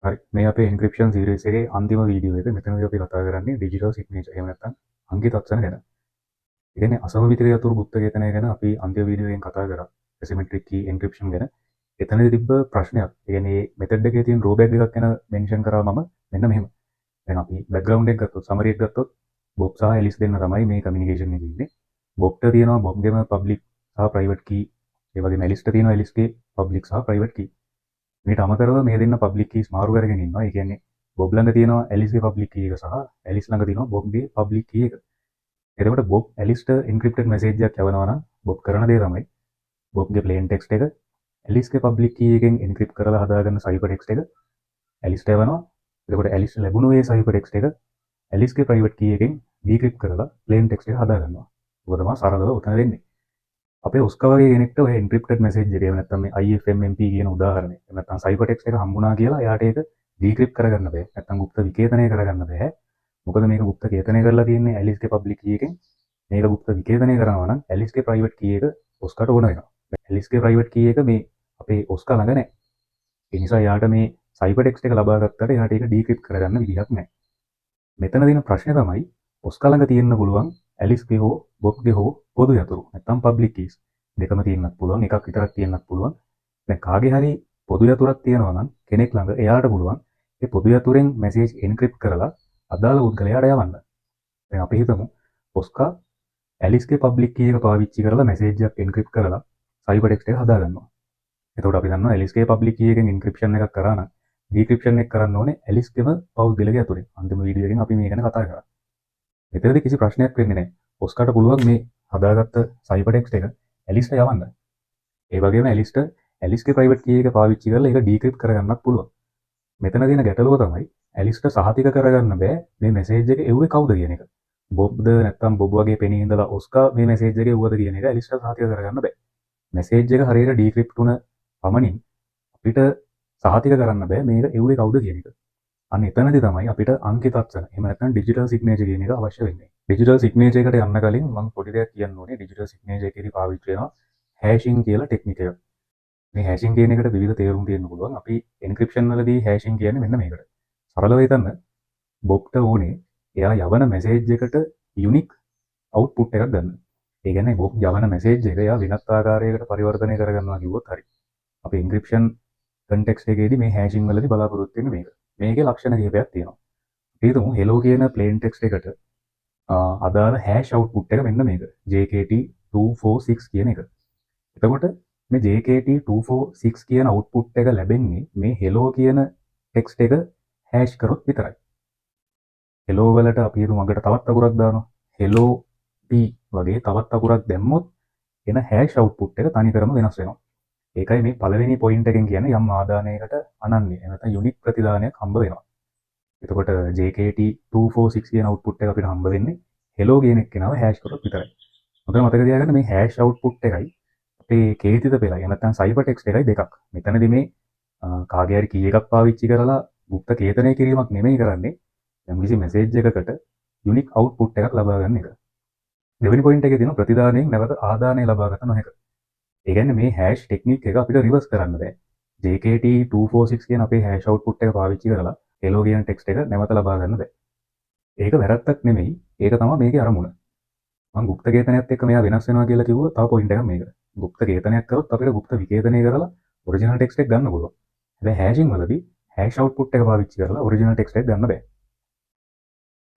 හරි මේ අපේ එන්ක්‍රිප්ෂන් සීරීස් එකේ අන්තිම වීඩියෝ එක. මෙතනදී අපි කතා කරන්නේ ඩිජිටල් සිග්නේචර් එහෙම නැත්නම් අංකිත අක්ෂර ගැන. ඒ කියන්නේ අසමමිතික යතුරු গুপ্ত කේතනය ගැන අපි අන්තිම වීඩියෝ එකෙන් කතා කරා. ඇසිමෙට්‍රික් කී එන්ක්‍රිප්ෂන් ගැන. එතනදී තිබ්බ ප්‍රශ්නයක්. ඒ කියන්නේ මේ මෙතඩ් එකේ තියෙන ඩ්‍රෝබැක් එකක් ගැන මෙන්ෂන් කරා මම මෙන්න මෙහෙම. දැන් අපි බෑග්ග්‍රවුන්ඩ් එක ගත්තොත් සමරි එක ගත්තොත් බොබ් සහ ඇලිස් දෙන්න තමයි මේ කමියුනිකේෂන් එකේ ඉන්නේ. බොබ්ට තියෙනවා බොබ්ගේම පබ්ලික් සහ ප්‍රයිවට් කී. ඒ වගේම ඇලිස්ට තියෙනවා ඇලිස්ගේ පබ්ලික් සහ ප්‍රයිවට් කී. මේට අමතරව මේ දෙන්න පබ්ලික් කීස් මාරු කරගෙන ඉන්නවා. ඒ කියන්නේ බොබ් ළඟ තියෙනවා ඇලිස්ගේ පබ්ලික් කී එක සහ ඇලිස් ළඟ තියෙනවා බොබ්ගේ පබ්ලික් කී එක. එතකොට බොබ් ඇලිස්ට එන්ක්‍රිප්ටඩ් මෙසේජ් එකක් යවනවා නම් බොබ් කරන දේ තමයි බොබ්ගේ ප්ලේන් ටෙක්ස්ට් එක ඇලිස්ගේ පබ්ලික් කී එකෙන් එන්ක්‍රිප්ට් කරලා හදාගන්න සයිෆර් ටෙක්ස්ට් එක ඇලිස්ට යවනවා. එතකොට ඇලිස්ට ලැබුණු ඒ සයිෆර් ටෙක්ස්ට් එක ඇලිස්ගේ ප්‍රයිවට් කී එකෙන් ඩික්‍රිප්ට් කරලා ප්ලේන් ටෙක්ස්ට් එක හදාගන්නවා. ඔක තමයි සරලව උතන දෙන්නේ. අපේ ඔස්කා වගේ කෙනෙක්ට ඔය එන්ක්‍රිප්ටඩ් මෙසේජ් එක එහෙම නැත්නම් මේ IFMMP කියන උදාහරණය එහෙම නැත්නම් සයිෆර් ටෙක්ස්ට් එක හම්බුණා කියලා එයාට ඒක ඩික්‍රිප්ට් කරගන්න බෑ. නැත්නම් গুপ্ত විකේතනය කරගන්න බෑ. මොකද මේක গুপ্ত කේතනය කරලා තියෙන්නේ ඇලිස්ගේ පබ්ලික් කී එකෙන්. මේක গুপ্ত විකේතනය කරනවා නම් ඇලිස්ගේ ප්‍රයිවට් කී එක ඔස්කාට ඕන වෙනවා. ඇලිස්ගේ ප්‍රයිවට් කී එක මේ අපේ ඔස්කා ළඟ නැහැ. ඒ නිසා යාට මේ සයිෆර් ටෙක්ස්ට් එක ලබා ගත්තට යාට ඒක ඩික්‍රිප්ට් කරගන්න විදිහක් නැහැ. මෙතන තියෙන ප්‍රශ්නේ තමයි ඔස්කා ළඟ තියෙන්න පුළුවන් ඇලිස්ගේ හෝ බොබ්ගේ හෝ පොදු යතුරු නැත්නම් පබ්ලික් කීස් දෙකම තියෙන්නත් පුළුවන්, එකක් විතරක් තියෙන්නත් පුළුවන්. දැන් කාගේ හරි පොදු යතුරක් තියෙනවා නම් කෙනෙක් ළඟ එයාට පුළුවන් ඒ පොදු යතුරෙන් මෙසේජ් එන්ක්‍රිප්ට් කරලා අදාළ පුද්ගලයාට යවන්න. දැන් අපි හිතමු ඔස්කා ඇලිස්ගේ පබ්ලික් කී එක පාවිච්චි කරලා මෙසේජ් එකක් එන්ක්‍රිප්ට් කරලා සයිෆර් ටෙක්ස්ට් එක හදාගන්නවා. එතකොට අපි දන්නවා ඇලිස්ගේ පබ්ලික් කී එකෙන් එන්ක්‍රිප්ෂන් එකක් කරා නම් ඩික්‍රිප්ෂන් එක කරන්න ඕනේ ඇලිස්ගේම පෞද්ගලික යතුරෙන්. අන්තිම වීඩියෝ එකෙන් අපි මේ ගැන කතා කරා. මෙතනදී කිසි ප්‍රශ්නයක් වෙන්නේ නැහැ. ඔස්කාට පුළුවන් මේ හදාගත්ත සයිෆර් ටෙක්ස්ට් එක ඇලිස්ට යවන්න. ඒ වගේම ඇලිස්ට ඇලිස්ගේ ප්‍රයිවට් කී එක පාවිච්චි කරලා ඒක ඩික්‍රිප්ට් කරගන්නත් පුළුවන්. මෙතන තියෙන ගැටලුව තමයි ඇලිස්ට සහතික කරගන්න බෑ මේ මෙසේජ් එක එව්වේ කවුද කියන එක. බොබ්ද නැත්නම් බොබ් වගේ පෙනී ඉඳලා ඔස්කා මේ මෙසේජ් එක එව්වද කියන එක ඇලිස්ට සහතික කරගන්න බෑ. මෙසේජ් එක හරියට ඩික්‍රිප්ට් වුණ පමණින් අපිට සහතික කරන්න බෑ මේක එව්වේ කවුද කියන එක. අන්න එතනදී තමයි අපිට අංකිත අක්ෂර එහෙම නැත්නම් ඩිජිටල් සිග්නේචර් කියන එක අවශ්‍ය වෙන්නේ. ඩිජිටල් සිග්නේචර් එකට යන්න කලින් මම පොඩි දෙයක් කියන්න ඕනේ. ඩිජිටල් සිග්නේචර් එකේදී පාවිච්චි වෙනවා හැෂින් කියලා ටෙක්නික් එකක්. මේ හැෂින් කියන එකට විවිධ තේරුම් තියෙන්න පුළුවන්. අපි එන්ක්‍රිප්ෂන් වලදී හැෂින් කියන්නේ මෙන්න මේකට. සරලව හිතන්න බොබ්ට ඕනේ එයා යවන මෙසේජ් එකට යුනික් අවුට්පුට් එකක් ගන්න. ඒ කියන්නේ බොබ් යවන මෙසේජ් එක එයා වෙනත් ආකාරයකට පරිවර්තනය කරගන්නවා කිව්වොත් හරි. අපි එන්ක්‍රිප්ෂන් කන්ටෙක්ස්ට් එකේදී මේ හැෂින් වලදී බලාපොරොත්තු වෙන්නේ මේක. මේකේ ලක්ෂණ කිහිපයක් තියෙනවා. අපි හිතමු hello කියන ප්ලේන් ටෙක්ස්ට් එකට අදාළ හැෂ් අවුට්පුට් එක මෙන්න මේක. JKT246 කියන එක. එතකොට මේ JKT246 කියන අවුට්පුට් එක ලැබෙන්නේ මේ hello කියන ටෙක්ස්ට් එක හැෂ් කරොත් විතරයි. hello වලට අපි හිතමු අගට තවත් අකුරක් දානවා. hello p වගේ තවත් අකුරක් දැම්මොත් එන හැෂ් අවුට්පුට් එක තනිකරම වෙනස් වෙනවා. ඒකයි මේ පළවෙනි පොයින්ට් එකෙන් කියන්නේ යම් ආදානයකට අනන්‍ය නැත්නම් යුනික් ප්‍රතිදානයක් හම්බ වෙනවා. එතකොට JKT246 කියන අවුට්පුට් එක අපිට හම්බ වෙන්නේ hello කියන එක්කෙනාව හැෂ් කරොත් විතරයි. මොකද මතක තියාගන්න මේ හැෂ් අවුට්පුට් එකයි අපේ කේතිත පෙළයි නැත්නම් සයිෆර් ටෙක්ස්ට් එකයි දෙකක්. මෙතනදී මේ කාගේ හරි කී එකක් පාවිච්චි කරලා গুপ্ত කේතනය කිරීමක් නෙමෙයි කරන්නේ. යම්කිසි මෙසේජ් එකකට යුනික් අවුට්පුට් එකක් ලබා ගන්න එක. දෙවෙනි පොයින්ට් එකේ තියෙන ප්‍රතිදානයෙන් නැවත ආදානය ලබා ගන්න නොහැක. ඒ කියන්නේ මේ හැෂ් ටෙක්නික් එක අපිට රිවර්ස් කරන්න බෑ. JKT246 කියන අපේ හැෂ් අවුට්පුට් එක පාවිච්චි කරලා hello කියන ටෙක්ස්ට් එක නැවත ලබා ගන්න බෑ. ඒක වැරද්දක් නෙමෙයි. ඒක තමයි මේකේ අරමුණ. මම গুপ্ত කේතනයත් එක්ක මෙයා වෙනස් වෙනවා කියලා කිව්වොත් තව පොයින්ට් එකක් මේක. গুপ্ত කේතනයක් කරොත් අපිට গুপ্ত විකේතනය කරලා ඔරිජිනල් ටෙක්ස්ට් එක ගන්න පුළුවන්. හැබැයි හැෂින් වලදී හැෂ් අවුට්පුට් එක පාවිච්චි කරලා ඔරිජිනල් ටෙක්ස්ට් එක ගන්න බෑ.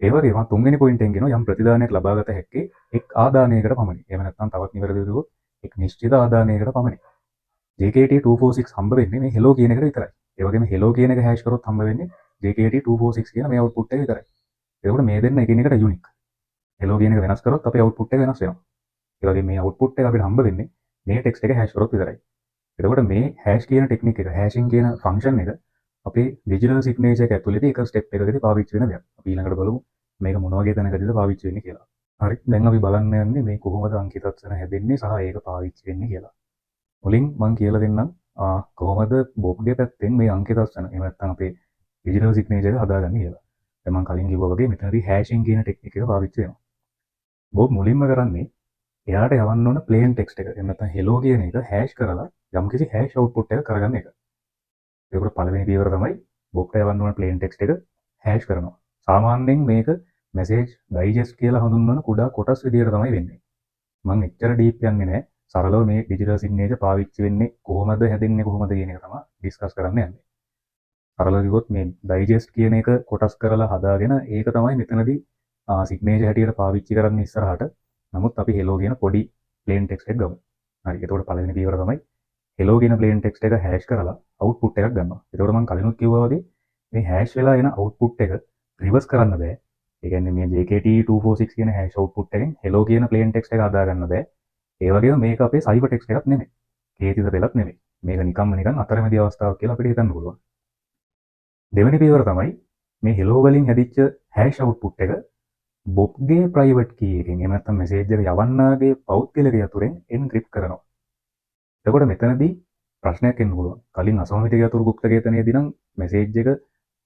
ඒ වගේම තුන්වෙනි පොයින්ට් එකෙන් කියනවා යම් ප්‍රතිදානයක් ලබා ගත හැක්කේ එක් ආදානයකට පමණයි. එහෙම නැත්නම් තවත් නිවැරදිව කිව්වොත් එක් නිශ්චිත ආදානයකට පමණයි. JKT246 හම්බ වෙන්නේ මේ hello කියන එකට විතරයි. ඒ වගේම hello කියන එක හැෂ් කරොත් හම්බ වෙන්නේ JKT246 කියන මේ අවුට්පුට් එක විතරයි. ඒකෝට මේ දෙන්න එකිනෙකට යුනික්. hello කියන එක වෙනස් කරොත් අපේ අවුට්පුට් එක වෙනස් වෙනවා. ඒ වගේම මේ අවුට්පුට් එක අපිට හම්බ වෙන්නේ මේ ටෙක්ස්ට් එක හැෂ් කරොත් විතරයි. එතකොට මේ හැෂ් කියන ටෙක්නික් එක හැෂින් කියන ෆන්ක්ෂන් එක අපේ ඩිජිටල් සිග්නේචර් එක ඇතුළතදී එක ස්ටෙප් එකකදී පාවිච්චි වෙන දෙයක්. අපි ඊළඟට බලමු මේක මොන වගේ තැනකදීද පාවිච්චි වෙන්නේ කියලා. හරි. දැන් අපි බලන්න යන්නේ මේ කොහොමද අංකිත අක්ෂර හැදෙන්නේ සහ ඒක පාවිච්චි වෙන්නේ කියලා. මුලින් මම කියලා දෙන්නම් කොහොමද බොබ්ගේ පැත්තෙන් මේ අංකිත අක්ෂර එහෙම නැත්නම් අපේ ඩිජිටල් සිග්නේචර් එක හදාගන්නේ කියලා. දැන් මම කලින් කිව්වා වගේ මෙතනදී හැෂින් කියන ටෙක්නික් එක පාවිච්චි වෙනවා. බොබ් මුලින්ම කරන්නේ එයාට යවන්න ඕන ප්ලේන් ටෙක්ස්ට් එක. එහෙම නැත්නම් hello කියන එක හැෂ් කරලා යම්කිසි හැෂ් අවුට්පුට් එකක් කරගන්න එක. ඒකට පළවෙනි පියවර තමයි බොබ්ට යවන්න ඕන ප්ලේන් ටෙක්ස්ට් එක හැෂ් කරනවා. සාමාන්‍යයෙන් මේක මැසේජ් ඩයිජෙස්ට් කියලා හඳුන්වන කුඩා කොටස් විදියට තමයි වෙන්නේ. මම එච්චර ඩීප් යන්නේ නැහැ. සරලව මේ ඩිජිටල් සිග්නේචර් පාවිච්චි වෙන්නේ කොහොමද හැදෙන්නේ කොහොමද කියන එක තමයි ඩිස්කස් කරන්න යන්නේ. සරලව කිව්වොත් මේ ඩයිජෙස්ට් කියන එක කොටස් කරලා හදාගෙන ඒක තමයි මෙතනදී සිග්නේචර් හැටියට පාවිච්චි කරන්න ඉස්සරහට. නමුත් අපි hello කියන පොඩි plain text එකක් ගමු. හරි. එතකොට පළවෙනි පියවර තමයි hello කියන plain text එක හැෂ් කරලා output එකක් ගන්නවා. එතකොට මම කලිනුත් කිව්වා වගේ මේ හැෂ් වෙලා එන output එක රිවර්ස් කරන්න බෑ. ඒ කියන්නේ මේ JKT246 කියන හැෂ් output එකෙන් hello කියන plain text එක හදා ගන්න බෑ. ඒ වගේම මේක අපේ cyber text එකක් නෙමෙයි. කේතිත පෙළක් නෙමෙයි. මේක නිකන් අතරමැදි අවස්ථාවක් කියලා අපිට හිතන්න පුළුවන්. දෙවෙනි පියවර තමයි මේ hello වලින් හැදිච්ච හැෂ් output එක බොබ්ගේ ප්‍රයිවට් කී එකෙන් එහෙම නැත්නම් මැසේජ් එක යවන්නාගේ පෞද්ගලික යතුරෙන් එන්ක්‍රිප්ට් කරනවා. එතකොට මෙතනදී ප්‍රශ්නයක් එන්න පුළුවන්. කලින් අසමමිතික යතුරු গুপ্তකේතනයේදී නම් මැසේජ් එක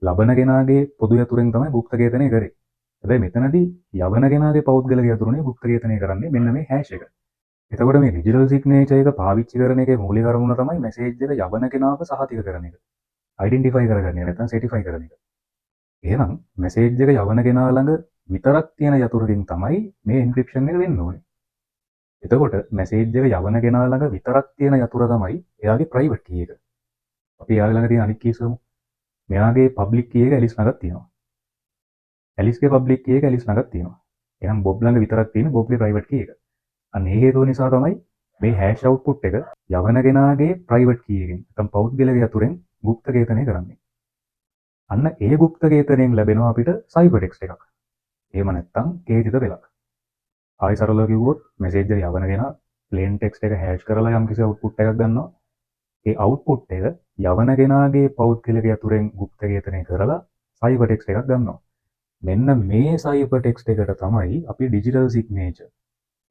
ලබන කෙනාගේ පොදු යතුරෙන් තමයි গুপ্তකේතනය කරේ. හැබැයි මෙතනදී යවන කෙනාගේ පෞද්ගලික යතුරුනේ গুপ্তකේතනය කරන්නේ මෙන්න මේ හැෂ් එක. එතකොට මේ ඩිජිටල් සිග්නේචර් එක පාවිච්චි කරන එකේ මූලික අරමුණ තමයි මැසේජ් එක යවන කෙනාව සහතික කරන එක. අයිඩෙන්ටිෆයි කරගන්නේ නැත්නම් සර්ටිෆයි කරන එක. එහෙනම් මැසේජ් එක යවන කෙනා ළඟ විතරක් තියෙන යතුරකින් තමයි මේ එන්ක්‍රිප්ෂන් එක වෙන්න ඕනේ. එතකොට මැසේජ් එක යවන කෙනා ළඟ විතරක් තියෙන යතුර තමයි එයාගේ ප්‍රයිවට් කී එක. අපි එයාගේ ළඟ තියෙන අනිත් කීස් ගමු. මෙයාගේ පබ්ලික් කී එක ඇලිස් ළඟක් තියෙනවා. ඇලිස්ගේ පබ්ලික් කී එක ඇලිස් ළඟක් තියෙනවා. එහෙනම් බොබ් ළඟ විතරක් තියෙන බොබ්ගේ ප්‍රයිවට් කී එක. අන්න ඒ හේතුව නිසා තමයි මේ හැෂ් අවුට්පුට් එක යවන කෙනාගේ ප්‍රයිවට් කී එකෙන් නැත්නම් පෞද්ගලික යතුරෙන් গুপ্তකේතනය කරන්නේ. අන්න ඒ গুপ্তකේතනයෙන් ලැබෙනවා අපිට සයිබර් ටෙක්ස්ට් එකක්. එහෙම නැත්නම් කේතිත පෙළක්. ආයි සරලව කිව්වොත් මැසේජ් එක යවන කෙනා ප්ලේන් ටෙක්ස්ට් එක හැෂ් කරලා යම්කිසි අවුට්පුට් එකක් ගන්නවා. ඒ අවුට්පුට් එක යවන කෙනාගේ පෞද්ගලික යතුරෙන් গুপ্তකේතනය කරලා සයිබර් ටෙක්ස්ට් එකක් ගන්නවා. මෙන්න මේ සයිබර් ටෙක්ස්ට් එකට තමයි අපි ඩිජිටල් සිග්නේචර්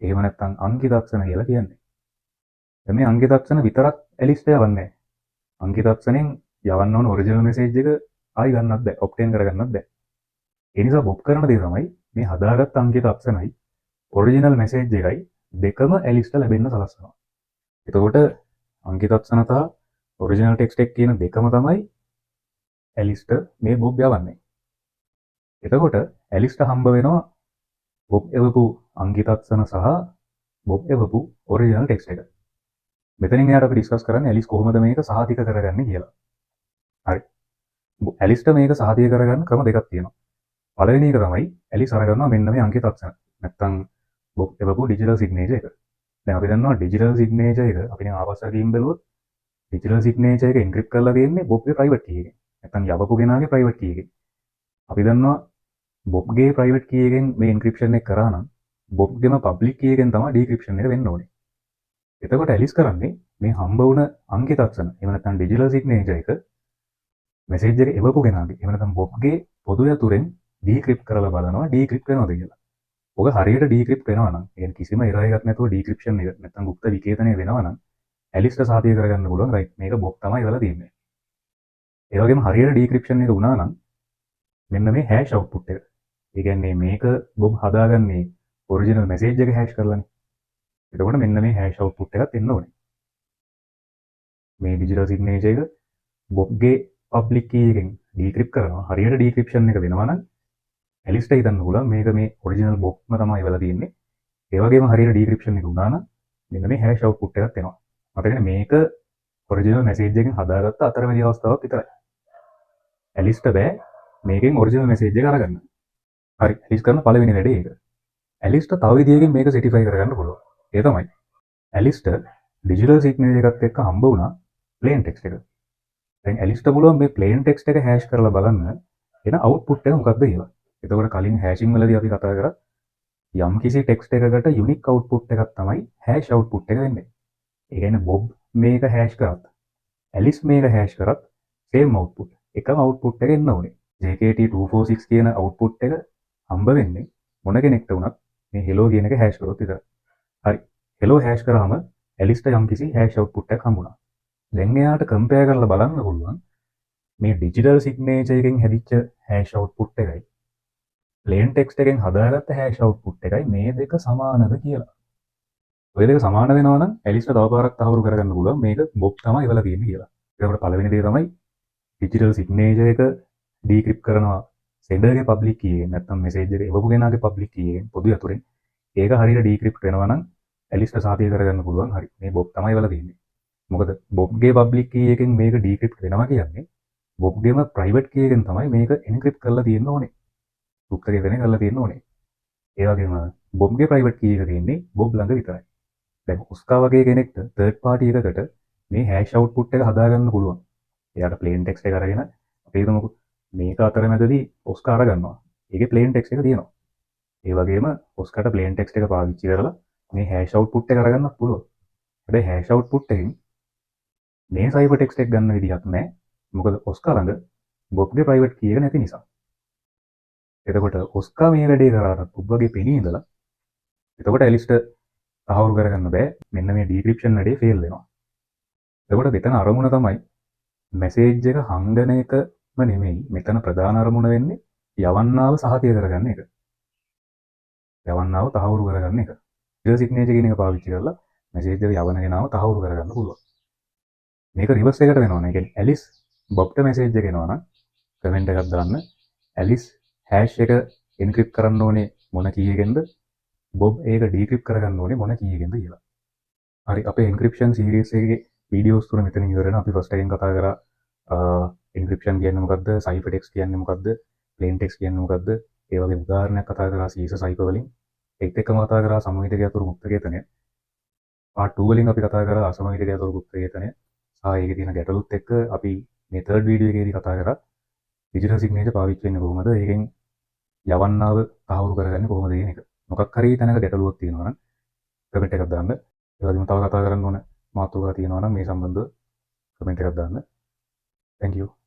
එහෙම නැත්නම් අංකිතක්ෂණ කියලා කියන්නේ. දැන් මේ අංකිතක්ෂණ විතරක් ඇලිස්ට යවන්නේ නැහැ. අංකිතක්ෂණෙන් යවන්න ඕන ඔරිජිනල් මැසේජ් එක ආයි ගන්නත් බෑ, ඔබ්ටේන් කරගන්නත් බෑ. ඒ නිසා බොබ් කරන දේ තමයි මේ හදාගත්ත අංකිතක්ෂණයි ඔරිජිනල් මැසේජ් එකයි දෙකම ඇලිස්ට ලැබෙන්න සලස්වනවා. එතකොට අංකිතක්ෂණ සහ ඔරිජිනල් ටෙක්ස්ට් එක කියන දෙකම තමයි ඇලිස්ට මේ බොබ් යවන්නේ. එතකොට ඇලිස්ට හම්බ වෙනවා බොබ් එවපු අංකිතක්ෂණ සහ බොබ් එවපු ඔරිජිනල් ටෙක්ස්ට් එක. මෙතනින් එහාට අපි ඩිස්කස් කරන්නේ ඇලිස් කොහොමද මේක සහතික කරගන්නේ කියලා. හරි. ඇලිස්ට මේක සහතික කරගන්න ක්‍රම දෙකක් තියෙනවා. පළවෙනි එක තමයි ඇලිස් අරගන්නවා මෙන්න මේ අංකිතක්ෂණ. නැත්තම් බොබ් එවපු ඩිජිටල් සිග්නේචර් එක. දැන් අපි දන්නවා ඩිජිටල් සිග්නේචර් එක අපි දැන් ආපස්සට ගිහින් බැලුවොත් ඩිජිටල් සිග්නේචර් එක එන්ක්‍රිප්ට් කරලා තියෙන්නේ බොබ්ගේ ප්‍රයිවට් කී එකෙන්. නැත්තම් යවපු කෙනාගේ ප්‍රයිවට් කී එකෙන්. අපි දන්නවා බොබ්ගේ ප්‍රයිවට් කී එකෙන් මේ එන්ක්‍රිප්ෂන් එක කරා නම් බොබ්ගේම පබ්ලික් කී එකෙන් තමයි ඩික්‍රිප්ෂන් එක වෙන්න ඕනේ. එතකොට ඇලිස් කරන්නේ මේ හම්බ වුණ අංකිතක්ෂණ එහෙම නැත්නම් ඩිජිටල් සිග්නේචර් එක මැසේජ් එක එවපු කෙනාගේ එහෙම නැත්නම් බොබ්ගේ පොදු යතුරෙන් ඩික්‍රිප්ට් කරලා බලනවා ඩික්‍රිප්ට් වෙනවද කියලා. ඔක හරියට ඩික්‍රිප්ට් වෙනවා නම් يعني කිසිම එරර් එකක් නැතුව ඩික්‍රිප්ෂන් එක නැත්නම් গুপ্ত විකේතනය වෙනවා නම් ඇලිස්ට සාතික කරගන්න පුළුවන් රයිට් මේක බොබ් තමයි වෙලා තියෙන්නේ. ඒ වගේම හරියට ඩික්‍රිප්ෂන් එක වුණා නම් මෙන්න මේ හැෂ් අවුට්පුට් එක. ඒ කියන්නේ මේක බොබ් හදාගන්නේ ඔරිජිනල් මැසේජ් එක හැෂ් කරලානේ. එතකොට මෙන්න මේ හැෂ් අවුට්පුට් එකත් එන්න ඕනේ. මේ ඩිජිටල් සිග්නේචර් එක බොබ්ගේ පබ්ලික් කී එකෙන් ඩික්‍රිප්ට් කරනවා. හරියට ඩික්‍රිප්ෂන් එක වෙනවා නම් ඇලිස්ට හිතන්න පුළුවන් මේක මේ ඔරිජිනල් බොබ්ම තමයි වෙලා තියෙන්නේ. ඒ වගේම හරියට ඩික්‍රිප්ෂන් එක වුණා නම් මෙන්න මේ හැෂ් අවුට්පුට් එකත් එනවා. මතකනේ මේක ඔරිජිනල් මැසේජ් එකෙන් හදාගත්ත අතරමැදි අවස්ථාවක් විතරයි. ඇලිස්ට බෑ මේකෙන් ඔරිජිනල් මැසේජ් එක අරගන්න. හරි. ඇලිස් කරන පළවෙනි වැඩේ ඒක. ඇලිස්ට තව විදියකින් මේක සර්ටිෆයි කරගන්න පුළුවන්. ඒ තමයි ඇලිස්ට ඩිජිටල් සිග්නේචර් එකත් එක්ක හම්බ වුණා ප්ලේන් ටෙක්ස්ට් එක. දැන් ඇලිස්ට පුළුවන් මේ ප්ලේන් ටෙක්ස්ට් එක හැෂ් කරලා බලන්න එන අවුට්පුට් එක මොකක්ද කියලා. එතකොට කලින් හැෂින් වලදී අපි කතා කරා යම් කිසි ටෙක්ස්ට් එකකට යුනික් අවුට්පුට් එකක් තමයි හැෂ් අවුට්පුට් එක වෙන්නේ. ඒ කියන්නේ බොබ් මේක හැෂ් කරත් ඇලිස් මේක හැෂ් කරත් සේම් අවුට්පුට් එකම අවුට්පුට් එක එන්න ඕනේ. JKT246 කියන අවුට්පුට් එක හම්බ වෙන්නේ මොන කෙනෙක්ට වුණත් මේ hello කියන එක හැෂ් කරොත් විතරයි. හරි. hello හැෂ් කරාම ඇලිස්ට යම්කිසි හැෂ් අවුට්පුට් එකක් හම්බුණා. දැන් එයාට කම්පෙයාර් කරලා බලන්න පුළුවන් මේ ඩිජිටල් සිග්නේචර් එකෙන් හැදිච්ච හැෂ් අවුට්පුට් එකයි ප්ලේන් ටෙක්ස්ට් එකෙන් හදාගත්ත හැෂ් අවුට්පුට් එකයි මේ දෙක සමානද කියලා. ඔය දෙක සමාන වෙනවා නම් ඇලිස්ට තව පාරක් තහවුරු කරගන්න පුළුවන් මේක බොබ් තමයි වෙලා තියෙන්නේ කියලා. ඒකට පළවෙනි දේ තමයි ඩිජිටල් සිග්නේචර් එක ඩීක්‍රිප්ට් කරනවා සෙන්ඩර්ගේ පබ්ලික් කී එකෙන් නැත්නම් මෙසේජ් එක එවපු කෙනාගේ පබ්ලික් කී එකෙන් පොදු යතුරෙන් ඒක හරියට ඩීක්‍රිප්ට් වෙනවා නම් ඇලිස්ට සාතික කරගන්න පුළුවන්. හරි මේ බොබ් තමයි වෙලා තියෙන්නේ. මොකද බොබ්ගේ පබ්ලික් කී එකෙන් මේක ඩීක්‍රිප්ට් වෙනවා කියන්නේ බොබ්ගේම ප්‍රයිවට් කී එකෙන් තමයි මේක එන්ක්‍රිප්ට් කරලා තියෙන්න ඕනේ. ගුප්තකේතනේ කරලා තියෙන්න ඕනේ. ඒ වගේම බොබ්ගේ ප්‍රයිවට් කී එක තියෙන්නේ බොබ් ළඟ විතරයි. දැන් ඔස්කා වගේ කෙනෙක්ට තර්ඩ් පාර්ටි එකකට මේ හැෂ් අවුට්පුට් එක හදාගන්න පුළුවන්. එයාට ප්ලේන් ටෙක්ස්ට් එක අරගෙන අපි හිතමුකෝ මේක අතරමැදදී ඔස්කා අරගන්නවා. ඒකේ ප්ලේන් ටෙක්ස්ට් එක තියෙනවා. ඒ වගේම ඔස්කාට ප්ලේන් ටෙක්ස්ට් එක පාවිච්චි කරලා මේ හැෂ් අවුට්පුට් එක අරගන්නත් පුළුවන්. හැබැයි හැෂ් අවුට්පුට් එකෙන් මේ සයිෆර් ටෙක්ස්ට් එක ගන්න විදිහක් නැහැ. මොකද ඔස්කා ළඟ බොබ්ගේ ප්‍රයිවට් කී එක නැති නිසා. එතකොට ඔස්කා මේ වැඩේ කරාට බොබ්ගේ පෙනී ඉඳලා එතකොට ඇලිස්ට තහවුරු කරගන්න බෑ මෙන්න මේ ඩීක්‍රිප්ෂන් වැඩේ ෆේල් වෙනවා. එතකොට මෙතන අරමුණ තමයි මැසේජ් එක හංගන එකම නෙමෙයි මෙතන ප්‍රධාන අරමුණ වෙන්නේ යවන්නාව සහතික කරගන්න එක. යවන්නාව තහවුරු කරගන්න එක. ඩිජිටල් සිග්නේචර් කියන එක පාවිච්චි කරලා මැසේජ් එක යවන කෙනාව තහවුරු කරගන්න පුළුවන්. මේක රිවර්ස් එකට වෙනවා නේ. කියන්නේ ඇලිස් බොබ්ට මැසේජ් එක එනවා නම් කමෙන්ට් එකක් දාන්න ඇලිස් හැෂ් එක එන්ක්‍රිප්ට් කරන්න ඕනේ මොන කී එකෙන්ද බොබ් ඒක ඩීක්‍රිප්ට් කරගන්න ඕනේ මොන කී එකෙන්ද කියලා. හරි අපේ එන්ක්‍රිප්ෂන් සීරීස් එකේ වීඩියෝස් තුන මෙතන ඉවර වෙනවා. අපි ෆස්ට් එකෙන් කතා කරා එන්ක්‍රිප්ෂන් කියන්නේ මොකද්ද, සයිෆර් ටෙක්ස්ට් කියන්නේ මොකද්ද, ප්ලේන් ටෙක්ස්ට් කියන්නේ මොකද්ද, ඒ වගේ උදාහරණයක් කතා කරා සීස සයිෆර් වලින්. ඒත් එක්කම කතා කරා සමමිතික අතුරු ගුප්තකේතනය. පාර්ට් 2 වලින් අපි කතා කරා අසමමිතික අතුරු ගුප්තකේතනය. ඒකේ තියෙන ගැටලුත් එක්ක අපි මේ තර්ඩ් වීඩියෝ එකේදී කතා කරා ඩිජිටල් සිග්නේචර් පාවිච්චි වෙන්නේ කොහොමද, ඒකෙන් යවන්නාව තහවුරු කරගන්නේ කොහොමද කියන එක. මොකක් හරි තැනක ගැටලුවක් තියෙනවා නම් කමෙන්ට් එකක් දාන්න. ඒ වගේම තව කතා කරන්න ඕන මාතෘකා තියෙනවා නම් මේ සම්බන්ධව කමෙන්ට් එකක් දාන්න. Thank you.